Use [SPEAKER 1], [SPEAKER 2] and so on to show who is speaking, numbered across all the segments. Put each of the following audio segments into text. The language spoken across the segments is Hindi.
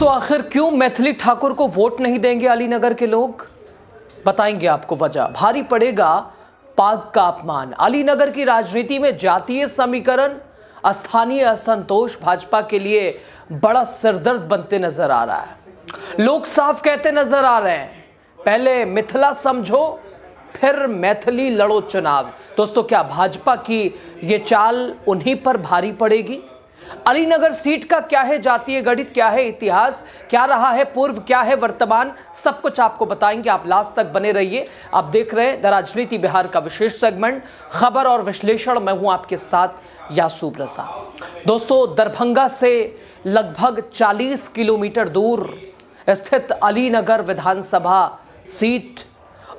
[SPEAKER 1] दोस्तों, आखिर क्यों मैथिली ठाकुर को वोट नहीं देंगे अलीनगर के लोग? बताएंगे आपको वजह। भारी पड़ेगा पाक का अपमान। अलीनगर की राजनीति में जातीय समीकरण, स्थानीय असंतोष भाजपा के लिए बड़ा सिरदर्द बनते नजर आ रहा है। लोग साफ कहते नजर आ रहे हैं, पहले मिथिला समझो फिर मैथिली लड़ो चुनाव। दोस्तों, क्या भाजपा की ये चाल उन्हीं पर भारी पड़ेगी? अलीनगर सीट का क्या है जातीय गणित, क्या है इतिहास, क्या रहा है पूर्व, क्या है वर्तमान, सब कुछ आपको बताएंगे। आप लास्ट तक बने रहिए। आप देख रहे हैं द राजनीति बिहार का विशेष सेगमेंट खबर और विश्लेषण। मैं हूं आपके साथ यासूब रजा। दोस्तों, दरभंगा से लगभग 40 किलोमीटर दूर स्थित अलीनगर विधानसभा सीट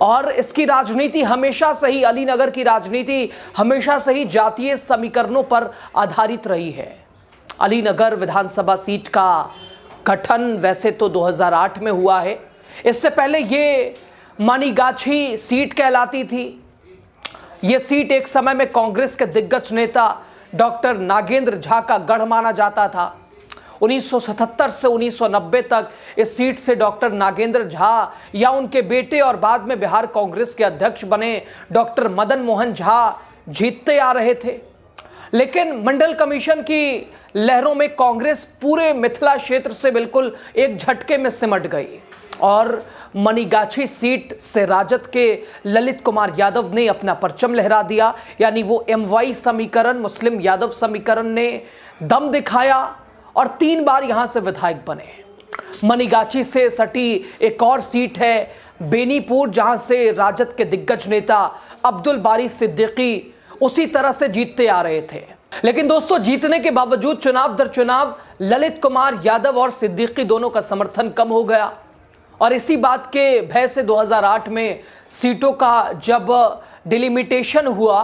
[SPEAKER 1] और इसकी राजनीति हमेशा से ही, अलीनगर की राजनीति हमेशा से ही जातीय समीकरणों पर आधारित रही है। अलीनगर विधानसभा सीट का गठन वैसे तो 2008 में हुआ है। इससे पहले ये मानीगाछी सीट कहलाती थी। ये सीट एक समय में कांग्रेस के दिग्गज नेता डॉक्टर नागेंद्र झा का गढ़ माना जाता था। 1977 से 1990 तक इस सीट से डॉक्टर नागेंद्र झा या उनके बेटे और बाद में बिहार कांग्रेस के अध्यक्ष बने डॉक्टर मदन मोहन झा जीतते आ रहे थे। लेकिन मंडल कमीशन की लहरों में कांग्रेस पूरे मिथिला क्षेत्र से बिल्कुल एक झटके में सिमट गई और मनीगाछी सीट से राजद के ललित कुमार यादव ने अपना परचम लहरा दिया। यानी वो MY समीकरण, मुस्लिम यादव समीकरण ने दम दिखाया और 3 बार यहां से विधायक बने। मनीगाछी से सटी एक और सीट है बेनीपुर, जहां से राजद के दिग्गज नेता अब्दुल बारी सिद्दीकी उसी तरह से जीतते आ रहे थे। लेकिन दोस्तों, जीतने के बावजूद चुनाव दर चुनाव ललित कुमार यादव और सिद्दीकी दोनों का समर्थन कम हो गया और इसी बात के भय से 2008 में सीटों का जब डिलिमिटेशन हुआ,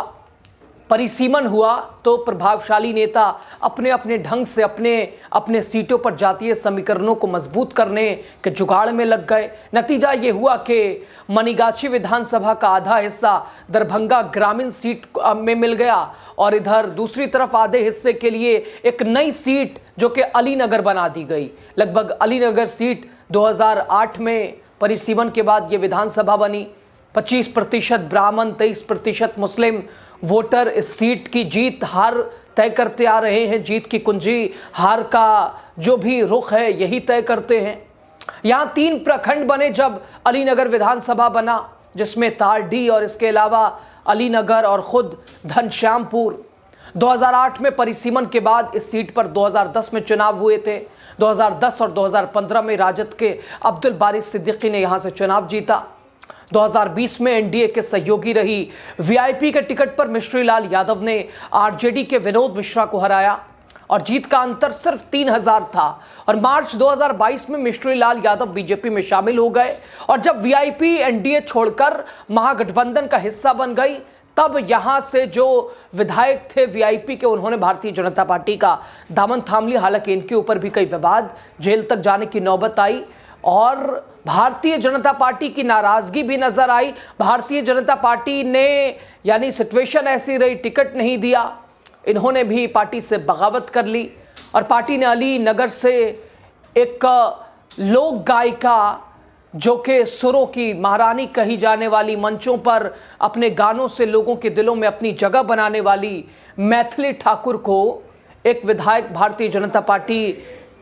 [SPEAKER 1] परिसीमन हुआ, तो प्रभावशाली नेता अपने अपने ढंग से अपने सीटों पर जातीय समीकरणों को मजबूत करने के जुगाड़ में लग गए। नतीजा ये हुआ कि मनीगाछी विधानसभा का आधा हिस्सा दरभंगा ग्रामीण सीट में मिल गया और इधर दूसरी तरफ आधे हिस्से के लिए एक नई सीट जो कि अलीनगर बना दी गई। लगभग अलीनगर सीट 2008 में परिसीमन के बाद ये विधानसभा बनी। 25% ब्राह्मण, 23% मुस्लिम वोटर इस सीट की जीत हार तय करते आ रहे हैं। जीत की कुंजी, हार का जो भी रुख है, यही तय करते हैं। यहाँ 3 प्रखंड बने जब अलीनगर विधानसभा बना, जिसमें तारडी और इसके अलावा अलीनगर और खुद घनश्यामपुर। 2008 में परिसीमन के बाद इस सीट पर 2010 में चुनाव हुए थे। 2010 और 2015 में राजद के अब्दुल बारी सिद्दीकी ने यहाँ से चुनाव जीता। 2020 में एनडीए के सहयोगी रही VIP के टिकट पर मिश्री लाल यादव ने RJD के विनोद मिश्रा को हराया और जीत का अंतर सिर्फ 3000 था। और मार्च 2022 में मिश्री लाल यादव BJP में शामिल हो गए और जब VIP एनडीए छोड़कर महागठबंधन का हिस्सा बन गई, तब यहां से जो विधायक थे VIP के, उन्होंने भारतीय जनता पार्टी का दामन थाम लिया। हालांकि इनके ऊपर भी कई विवाद, जेल तक जाने की नौबत आई और भारतीय जनता पार्टी की नाराजगी भी नजर आई। भारतीय जनता पार्टी ने, यानी सिचुएशन ऐसी रही, टिकट नहीं दिया, इन्होंने भी पार्टी से बगावत कर ली और पार्टी ने अलीनगर से एक लोक गायिका जो कि सुरों की महारानी कही जाने वाली, मंचों पर अपने गानों से लोगों के दिलों में अपनी जगह बनाने वाली मैथिली ठाकुर को एक विधायक, भारतीय जनता पार्टी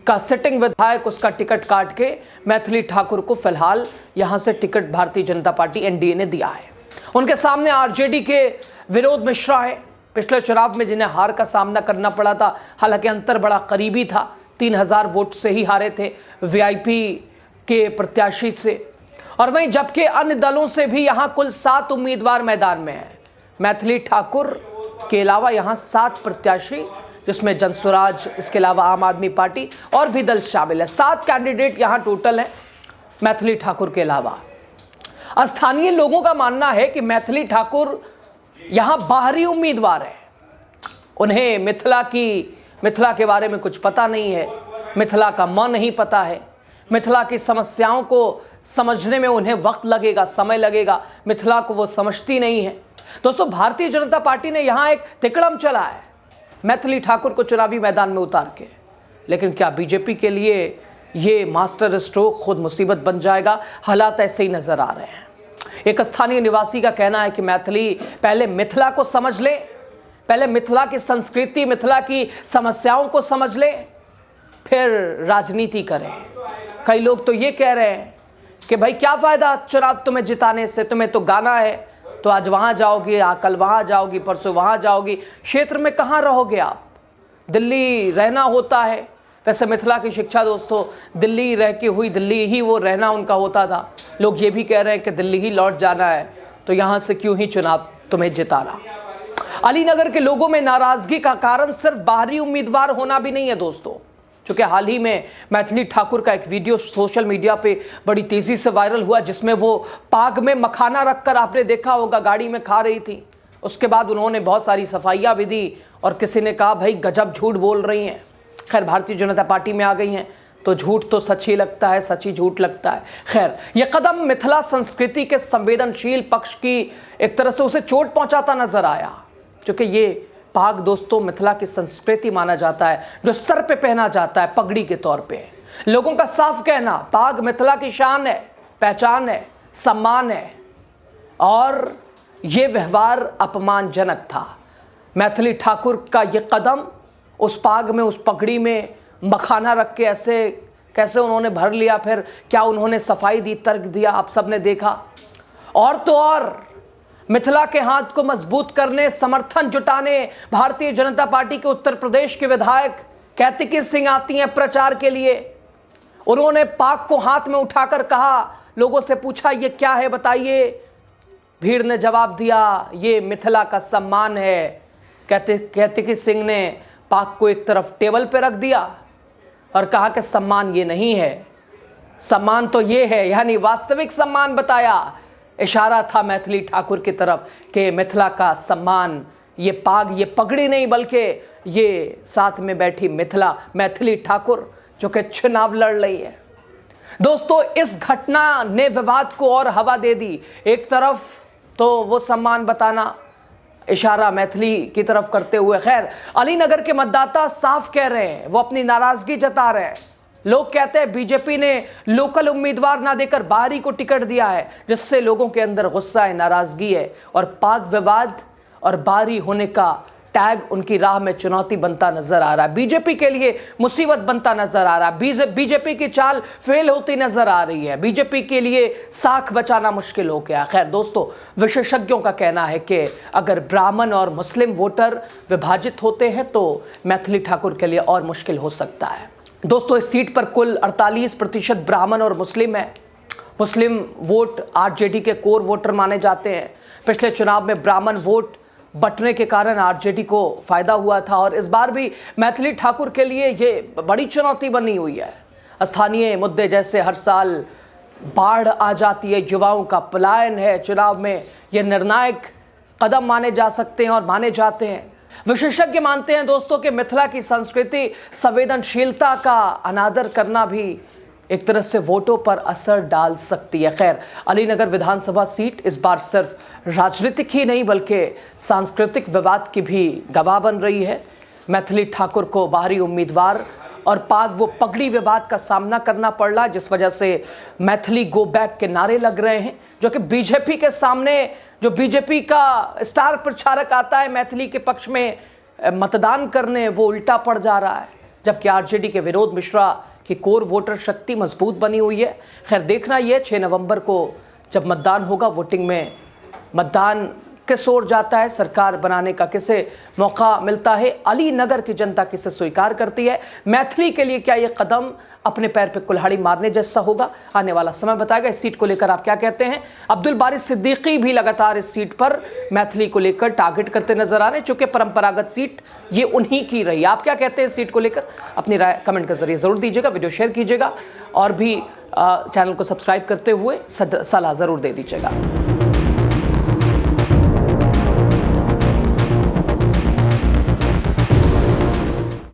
[SPEAKER 1] का सिटिंग विधायक, उसका टिकट काट के मैथिली ठाकुर को फिलहाल यहां से ticket Bharatiya Janata party NDA ने दिया है। उनके सामने RJD के विनोद मिश्रा है, पिछले चुनाव में जिन्हें हार का सामना करना पड़ा था। हालांकि अंतर बड़ा करीबी था, 3000 वोट से ही हारे थे VIP के प्रत्याशी से। और वहीं जबकि अन्य दलों से भी यहां कुल 7 उम्मीदवार मैदान में हैं। मैथिली ठाकुर के अलावा यहां 7 प्रत्याशी, जिसमें जनसुराज, इसके अलावा आम आदमी पार्टी और भी दल शामिल है। 7 कैंडिडेट यहां टोटल है मैथिली ठाकुर के अलावा। स्थानीय लोगों का मानना है कि मैथिली ठाकुर यहां बाहरी उम्मीदवार है। उन्हें मिथिला के बारे में कुछ पता नहीं है, मिथिला का मन नहीं पता है, मिथिला की समस्याओं को समझने में उन्हें वक्त लगेगा, समय लगेगा, मिथिला को वो समझती नहीं है। दोस्तों, भारतीय जनता पार्टी ने यहां एक तिकड़म चला है मैथिली ठाकुर को चुनावी मैदान में उतार के। लेकिन क्या बीजेपी के लिए ये मास्टर स्ट्रोक खुद मुसीबत बन जाएगा। हालात ऐसे ही नजर आ रहे हैं। एक स्थानीय निवासी का कहना है कि मैथिली पहले मिथिला को समझ ले, पहले मिथिला की संस्कृति, मिथिला की समस्याओं को समझ ले, फिर राजनीति करें। कई लोग तो ये कह रहे हैं कि भाई क्या फ़ायदा चुनाव तुम्हें जिताने से, तुम्हें तो गाना है, तो आज वहाँ जाओगी, कल वहाँ जाओगी, परसों वहाँ जाओगी, क्षेत्र में कहाँ रहोगे आप? दिल्ली रहना होता है। वैसे मिथिला की शिक्षा दोस्तों दिल्ली रह के हुई, दिल्ली ही वो रहना उनका होता था। लोग ये भी कह रहे हैं कि दिल्ली ही लौट जाना है, तो यहाँ से क्यों ही चुनाव तुम्हें जिताना। अलीनगर के लोगों में नाराज़गी का कारण सिर्फ बाहरी उम्मीदवार होना भी नहीं है दोस्तों, क्योंकि हाल ही में मैथिली ठाकुर का एक वीडियो सोशल मीडिया पे बड़ी तेज़ी से वायरल हुआ, जिसमें वो पाग में मखाना रखकर, आपने देखा होगा, गाड़ी में खा रही थी। उसके बाद उन्होंने बहुत सारी सफाइयाँ भी दी और किसी ने कहा भाई गजब झूठ बोल रही हैं। खैर भारतीय जनता पार्टी में आ गई हैं तो झूठ तो सच ही लगता है, सच ही झूठ लगता है। खैर ये कदम मिथिला संस्कृति के संवेदनशील पक्ष की एक तरह से उसे चोट पहुँचाता नजर आया, क्योंकि ये पाग दोस्तों मिथिला की संस्कृति माना जाता है, जो सर पे पहना जाता है पगड़ी के तौर पे। लोगों का साफ कहना, पाग मिथिला की शान है, पहचान है, सम्मान है, और ये व्यवहार अपमानजनक था। मैथिली ठाकुर का ये कदम, उस पाग में, उस पगड़ी में मखाना रख के ऐसे कैसे उन्होंने भर लिया, फिर क्या उन्होंने सफाई दी, तर्क दिया, आप सबने देखा। और तो और मिथिला के हाथ को मजबूत करने, समर्थन जुटाने भारतीय जनता पार्टी के उत्तर प्रदेश के विधायक कैतिकी सिंह आती हैं प्रचार के लिए। उन्होंने पाग को हाथ में उठाकर कहा, लोगों से पूछा ये क्या है बताइए। भीड़ ने जवाब दिया ये मिथिला का सम्मान है। कैतिकी सिंह ने पाग को एक तरफ टेबल पर रख दिया और कहा कि सम्मान ये नहीं है, सम्मान तो ये है, यानी वास्तविक सम्मान बताया। इशारा था मैथिली ठाकुर की तरफ कि मिथिला का सम्मान ये पाग, ये पगड़ी नहीं, बल्कि ये साथ में बैठी मैथिली ठाकुर जो कि चुनाव लड़ रही है। दोस्तों इस घटना ने विवाद को और हवा दे दी। एक तरफ तो वो सम्मान बताना, इशारा मैथिली की तरफ करते हुए। खैर अलीनगर के मतदाता साफ कह रहे हैं, वो अपनी नाराजगी जता रहे हैं। लोग कहते हैं बीजेपी ने लोकल उम्मीदवार ना देकर बाहरी को टिकट दिया है, जिससे लोगों के अंदर गुस्सा है, नाराजगी है, और पाक विवाद और बाहरी होने का टैग उनकी राह में चुनौती बनता नजर आ रहा है। बीजेपी के लिए मुसीबत बनता नजर आ रहा है। बीजेपी की चाल फेल होती नजर आ रही है। बीजेपी के लिए साख बचाना मुश्किल हो गया। खैर दोस्तों विशेषज्ञों का कहना है कि अगर ब्राह्मण और मुस्लिम वोटर विभाजित होते हैं तो मैथिली ठाकुर के लिए और मुश्किल हो सकता है। दोस्तों इस सीट पर कुल 48% ब्राह्मण और मुस्लिम है। मुस्लिम वोट आरजेडी के कोर वोटर माने जाते हैं। पिछले चुनाव में ब्राह्मण वोट बंटने के कारण आरजेडी को फायदा हुआ था, और इस बार भी मैथिली ठाकुर के लिए ये बड़ी चुनौती बनी हुई है। स्थानीय मुद्दे जैसे हर साल बाढ़ आ जाती है, युवाओं का पलायन है, चुनाव में ये निर्णायक कदम माने जा सकते हैं और माने जाते हैं। विशेषज्ञ मानते हैं दोस्तों कि मिथिला की संस्कृति, संवेदनशीलता का अनादर करना भी एक तरह से वोटों पर असर डाल सकती है। खैर अलीनगर विधानसभा सीट इस बार सिर्फ राजनीतिक ही नहीं बल्कि सांस्कृतिक विवाद की भी गवाह बन रही है। मैथिली ठाकुर को बाहरी उम्मीदवार और पाग वो पगड़ी विवाद का सामना करना पड़ रहा है, जिस वजह से मैथिली गो बैक के नारे लग रहे हैं, जो कि बीजेपी के सामने, जो बीजेपी का स्टार प्रचारक आता है मैथिली के पक्ष में मतदान करने, वो उल्टा पड़ जा रहा है। जबकि आरजेडी के विनोद मिश्रा की कोर वोटर शक्ति मजबूत बनी हुई है। खैर देखना ये 6 नवंबर को जब मतदान होगा, वोटिंग में मतदान किस ओर जाता है, सरकार बनाने का किसे मौका मिलता है, अलीनगर की जनता किसे स्वीकार करती है, मैथिली के लिए क्या ये कदम अपने पैर पे कुल्हाड़ी मारने जैसा होगा, आने वाला समय बताएगा। इस सीट को लेकर आप क्या कहते हैं? अब्दुल बारी सिद्दीकी भी लगातार इस सीट पर मैथिली को लेकर टारगेट करते नजर आ रहे हैं, चूंकि परंपरागत सीट ये उन्हीं की रही। आप क्या कहते हैं इस सीट को लेकर? अपनी राय कमेंट के जरिए जरूर दीजिएगा, वीडियो शेयर कीजिएगा और भी चैनल को सब्सक्राइब करते हुए सलाह जरूर दे दीजिएगा।